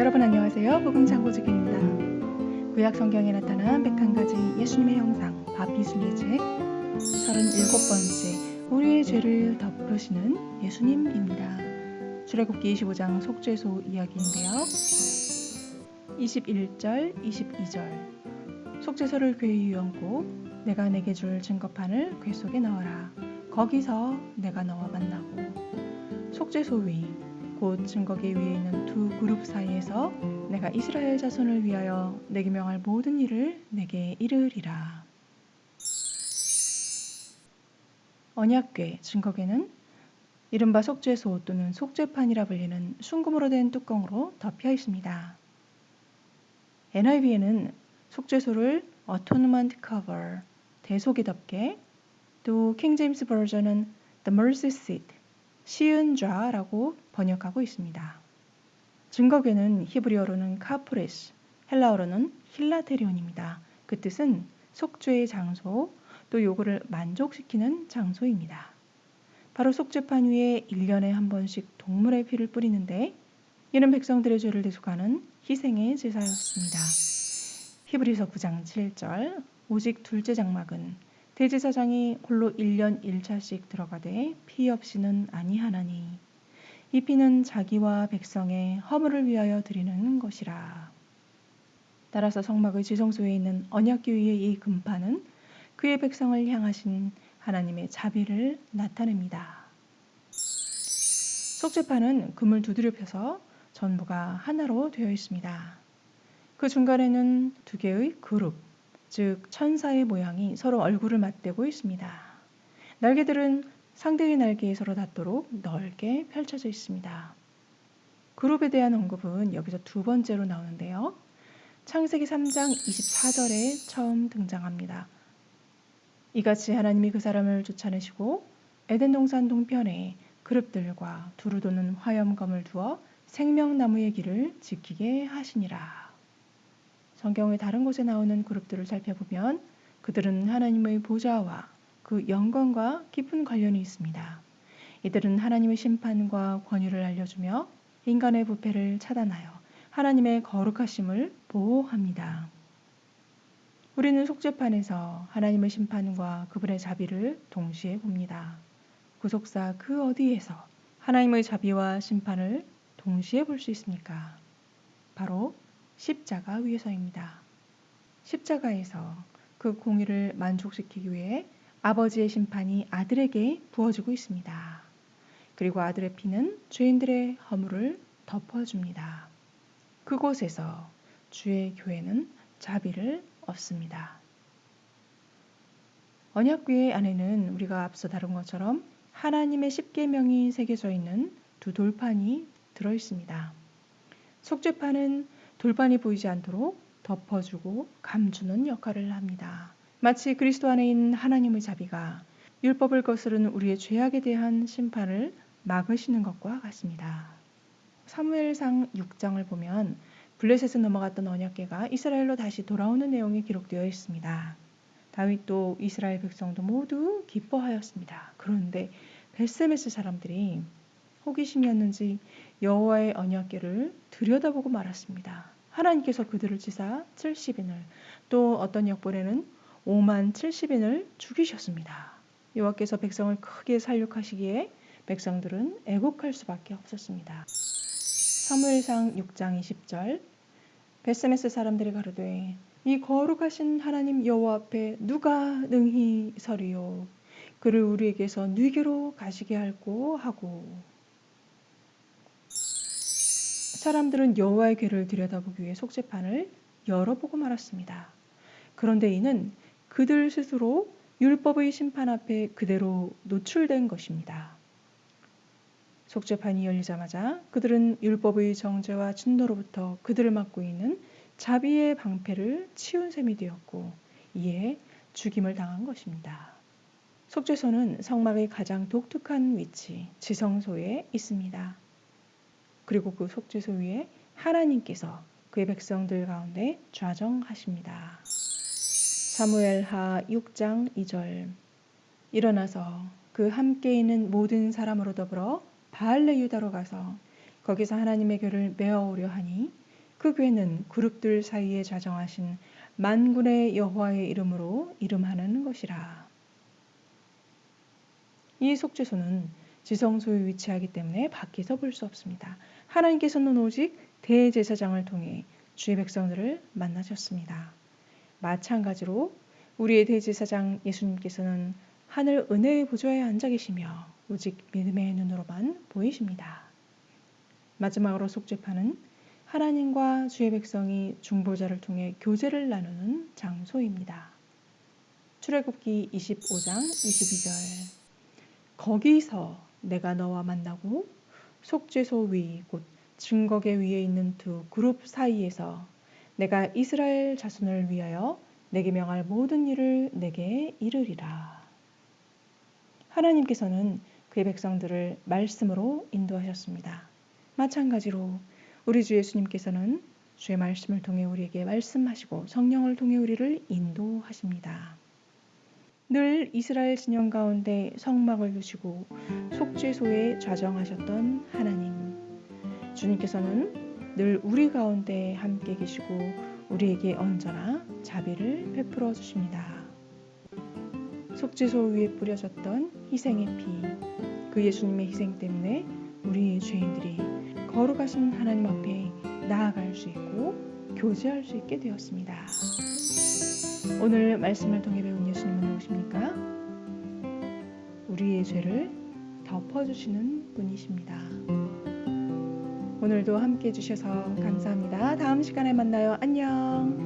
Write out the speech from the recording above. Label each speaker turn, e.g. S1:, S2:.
S1: 여러분 안녕하세요. 복음창고직입니다. 구약 성경에 나타난 101가지 예수님의 형상 바피술리의 책 37번째 우리의 죄를 덮으시는 예수님입니다. 출애굽기 25장 속죄소 이야기인데요. 21절, 22절 속죄소를 궤 위에 얹고 내가 내게 줄 증거판을 궤 속에 넣어라. 거기서 내가 너와 만나고 속죄소 위 곧 증거궤 위에 있는 두 그룹 사이에서 내가 이스라엘 자손을 위하여 내게 명할 모든 일을 내게 이르리라. 언약궤, 증거궤는 이른바 속죄소 또는 속죄판이라 불리는 순금으로 된 뚜껑으로 덮여 있습니다. NIV에는 속죄소를 Atonement Cover, 대속의 덮개, 또 킹제임스 버전은 The Mercy Seat, 시은 좌라고 번역하고 있습니다. 증거궤는 히브리어로는 카프레스, 헬라어로는 힐라테리온입니다. 그 뜻은 속죄의 장소, 또 요구를 만족시키는 장소입니다. 바로 속죄판 위에 1년에 한 번씩 동물의 피를 뿌리는데 이는 백성들의 죄를 대속하는 희생의 제사였습니다. 히브리서 9장 7절 오직 둘째 장막은 대제사장이 홀로 1년 1차씩 들어가되 피 없이는 아니하나니 이 피는 자기와 백성의 허물을 위하여 드리는 것이라. 따라서 성막의 지성소에 있는 언약궤 위의 이 금판은 그의 백성을 향하신 하나님의 자비를 나타냅니다. 속죄판은 금을 두드려 펴서 전부가 하나로 되어 있습니다. 그 중간에는 두 개의 그룹, 즉 천사의 모양이 서로 얼굴을 맞대고 있습니다. 날개들은 상대의 날개에 서로 닿도록 넓게 펼쳐져 있습니다. 그룹에 대한 언급은 여기서 두 번째로 나오는데요. 창세기 3장 24절에 처음 등장합니다. 이같이 하나님이 그 사람을 쫓아내시고 에덴 동산 동편에 그룹들과 두루 도는 화염검을 두어 생명나무의 길을 지키게 하시니라. 성경의 다른 곳에 나오는 그룹들을 살펴보면 그들은 하나님의 보좌와 그 영광과 깊은 관련이 있습니다. 이들은 하나님의 심판과 권위를 알려주며 인간의 부패를 차단하여 하나님의 거룩하심을 보호합니다. 우리는 속죄판에서 하나님의 심판과 그분의 자비를 동시에 봅니다. 구속사 그 어디에서 하나님의 자비와 심판을 동시에 볼 수 있습니까? 바로 십자가 위에서입니다. 십자가에서 그 공의를 만족시키기 위해 아버지의 심판이 아들에게 부어지고 있습니다. 그리고 아들의 피는 죄인들의 허물을 덮어줍니다. 그곳에서 주의 교회는 자비를 얻습니다. 언약궤 안에는 우리가 앞서 다룬 것처럼 하나님의 십계명이 새겨져 있는 두 돌판이 들어있습니다. 속죄판은 돌판이 보이지 않도록 덮어주고 감추는 역할을 합니다. 마치 그리스도 안에 있는 하나님의 자비가 율법을 거스르는 우리의 죄악에 대한 심판을 막으시는 것과 같습니다. 사무엘상 6장을 보면 블레셋에 넘어갔던 언약궤가 이스라엘로 다시 돌아오는 내용이 기록되어 있습니다. 다윗도 이스라엘 백성도 모두 기뻐하였습니다. 그런데 벳세메스 사람들이 호기심이었는지 여호와의 언약궤를 들여다보고 말았습니다. 하나님께서 그들을 치사 70인을 또 어떤 역본에는 5만 70인을 죽이셨습니다. 여호와께서 백성을 크게 살육하시기에 백성들은 애곡할 수밖에 없었습니다. 사무엘상 6장 20절 벳세메스 사람들이 가로되 이 거룩하신 하나님 여호와 앞에 누가 능히 서리요 그를 우리에게서 네게로 가시게 할꼬 하고 사람들은 여호와의 궤를 들여다보기 위해 속죄판을 열어보고 말았습니다. 그런데 이는 그들 스스로 율법의 심판 앞에 그대로 노출된 것입니다. 속죄판이 열리자마자 그들은 율법의 정죄와 진노로부터 그들을 막고 있는 자비의 방패를 치운 셈이 되었고 이에 죽임을 당한 것입니다. 속죄소는 성막의 가장 독특한 위치, 지성소에 있습니다. 그리고 그 속죄소 위에 하나님께서 그의 백성들 가운데 좌정하십니다. 사무엘하 6장 2절 일어나서 그 함께 있는 모든 사람으로 더불어 바알레 유다로 가서 거기서 하나님의 궤를 메어오려 하니 그 괴는 그룹들 사이에 자정하신 만군의 여호와의 이름으로 이름하는 것이라. 이 속죄소는 지성소에 위치하기 때문에 밖에서 볼 수 없습니다. 하나님께서는 오직 대제사장을 통해 주의 백성들을 만나셨습니다. 마찬가지로 우리의 대제사장 예수님께서는 하늘 은혜의 보좌에 앉아 계시며 오직 믿음의 눈으로만 보이십니다. 마지막으로 속죄판은 하나님과 주의 백성이 중보자를 통해 교제를 나누는 장소입니다. 출애굽기 25장 22절 거기서 내가 너와 만나고 속죄소 위 곧 증거계 위에 있는 두 그룹 사이에서 내가 이스라엘 자손을 위하여 내게 명할 모든 일을 내게 이르리라. 하나님께서는 그의 백성들을 말씀으로 인도하셨습니다. 마찬가지로 우리 주 예수님께서는 주의 말씀을 통해 우리에게 말씀하시고 성령을 통해 우리를 인도하십니다. 늘 이스라엘 진영 가운데 성막을 두시고 속죄소에 좌정하셨던 하나님, 주님께서는 늘 우리 가운데 함께 계시고 우리에게 언제나 자비를 베풀어 주십니다. 속죄소 위에 뿌려졌던 희생의 피, 그 예수님의 희생 때문에 우리 죄인들이 거룩하신 하나님 앞에 나아갈 수 있고 교제할 수 있게 되었습니다. 오늘 말씀을 통해 배운 예수님은 누구십니까? 우리의 죄를 덮어주시는 분이십니다. 오늘도 함께 해주셔서 감사합니다. 다음 시간에 만나요. 안녕.